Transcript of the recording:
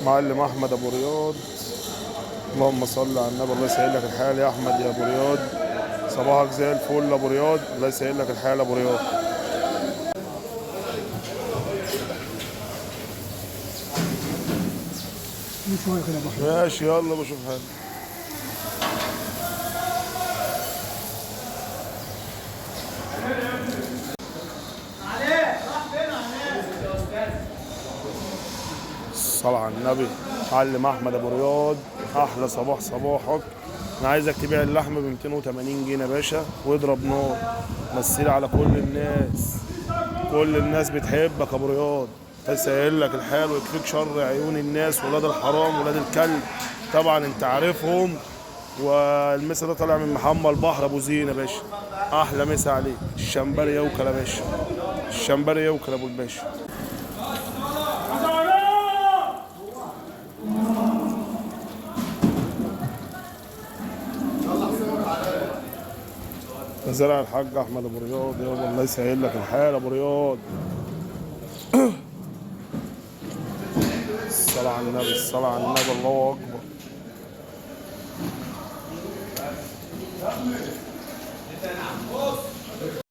معلم احمد ابو رياض. اللهم صل على النبي. الله يسهل لك الحال يا احمد يا ابو رياض. صباحك زي الفل يا ابو رياض. الله يسهل لك الحال يا ابو رياض. ماشي يلا بشوف حالك. الصلاة على النبي. معلم احمد ابو رياض، احلى صباح صباحك. انا عايزك تبيع اللحم ب 280 جنيه يا باشا واضرب نار. مثل على كل الناس، كل الناس بتحبك يا ابو رياض. يسهل لك الحال ويكفيك شر عيون الناس ولاد الحرام ولاد الكلب. طبعا انت عارفهم. والمسا ده طالع من محمد البحر ابو زين يا باشا. احلى مسا عليك. الشمبري يوكل يا باشا. الشمبري يوكل ابو الباشا. زرع الحاج احمد ابو رياض يابا. الله يسهل لك الحال ابو رياض. الصلاة على النبي. الصلاة على النبي. الله اكبر.